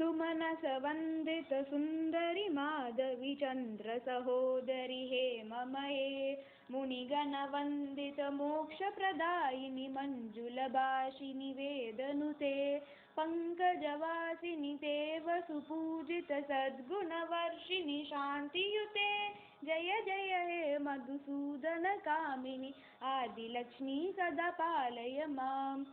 सुमनस वंदित सुंदरी माधवी चंद्र सहोदरी हेममये मुनिगण वंदित मोक्ष प्रदायिनी मंजुलभाषिनि वेदनुते पंकजवासिनि देव सुपूजित सद्गुणवर्षिणि शांतियुते जय जय हे मधुसूदन कामिनि आदिलक्ष्मी सदा पालय माम्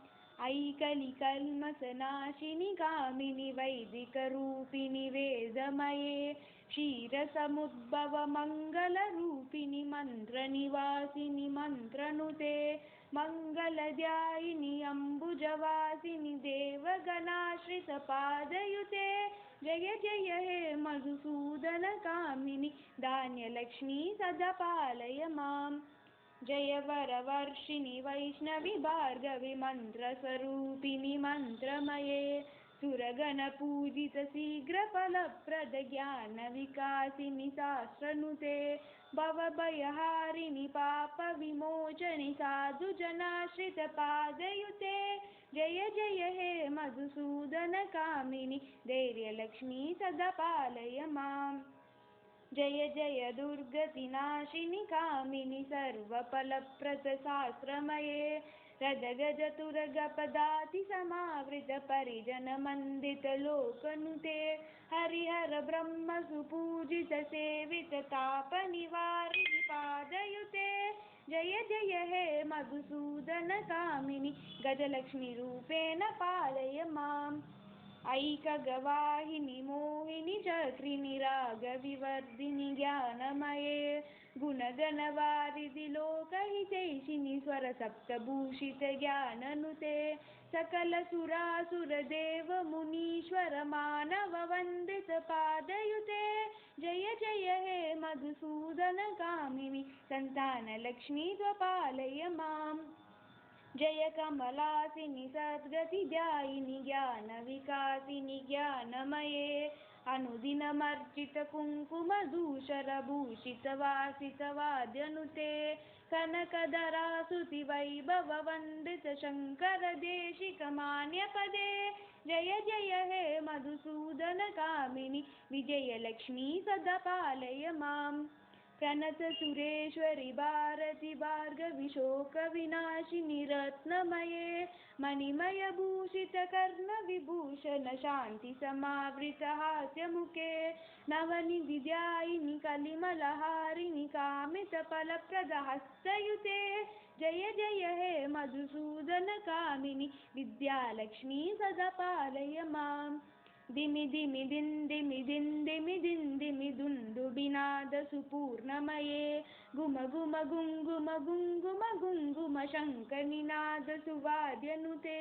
ऐकलिकल्मषनाशिनि कामिनि वैदिकरूपिणि वेदमये क्षीरसमुद्भव मङ्गलरूपिणि मन्त्रनिवासिनि मन्त्रनुते मङ्गलध्यायिनि अम्बुजवासिनि देवगणाश्रितपादयुते जय जय हे मधुसूदन कामिनि धान्यलक्ष्मी सदा पालय माम् जय वरवर्षिणि वैष्णवि भार्गवि मन्त्रस्वरूपिणि मन्त्रमये सुरगणपूजित शीघ्रफलप्रद ज्ञानविकासिनि शास्त्रनुते भवभयहारिणि पापविमोचनि साधुजनाश्रितपादयुते जय जय हे मधुसूदन कामिनि धैर्यलक्ष्मी सदा पालय माम् जय जय दुर्गतिनाशिनि कामिनि सर्वफलप्रद शास्त्रमये रजगजतुरगपदाति समावृत परिजनमन्दित लोकनुते हरिहर ब्रह्म सुपूजित सेवित तापनिवारिणि पादयुते जय जय हे मधुसूदन कामिनि गजलक्ष्मी रूपेण पालय माम् ऐकगवाहिनि मोहिनि चक्रिणि रागविवर्धिनि ज्ञानमये गुणगणवारिधि लोकहितैषिणि स्वरसप्तभूषित ज्ञाननुते सकलसुरासुरदेव मुनीश्वर मानव वन्दित पादयुते जय जय हे मधुसूदन कामिनि सन्तानलक्ष्मी त्वपालय माम् जय कमलासिनि सद्गतिदायिनि ज्ञानविकासिनि ज्ञानमये अनुदिनमर्चित कुङ्कुमधूसरभूषित वासितवाद्यनुते कनकधरासुति वैभव वन्दित शङ्कर देशिकमान्यपदे जय जय हे मधुसूदन कामिनि विजयलक्ष्मी सदा पालय माम् प्रणत सुरेश्वरि भारति भार्गवि शोकविनाशिनि रत्नमये मणिमय भूषित कर्ण विभूषण शान्ति समावृत हास्यमुखे नवनिधिध्यायिनि कलिमलहारिणि कामित फलप्रद हस्तयुते जय जय हे मधुसूदन कामिनि विद्यालक्ष्मी सदा पालय माम् दिमि दिमि दिन दिमि दिन दिमि दिन दिमि दुन्दुबिनाद सुपूर्णमये गुम गुम गुङ्गुम गुङ्गुम गुङ्गुम शङ्खनिनाद सुवाद्यनुते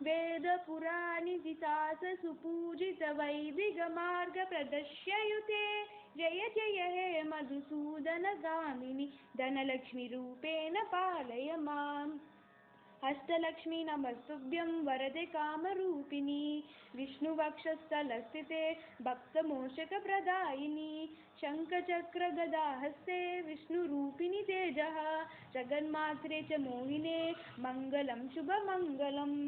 वेदपुराणितिहास सुपूजित वैदिक मार्ग प्रदर्शयुते जय जय हे मधुसूदन गामिनि धनलक्ष्मी रूपेण पालय माम् अष्टलक्ष्मी नमस्तुभ्यं वरदे कामरूपिणी विष्णुवक्षस्थलस्थिते भक्तमोचकप्रदायिनी शङ्खचक्रगदाहस्ते विष्णुरूपिणि तेजः जगन्मात्रे च मोहिने मङ्गलं शुभमङ्गलम्।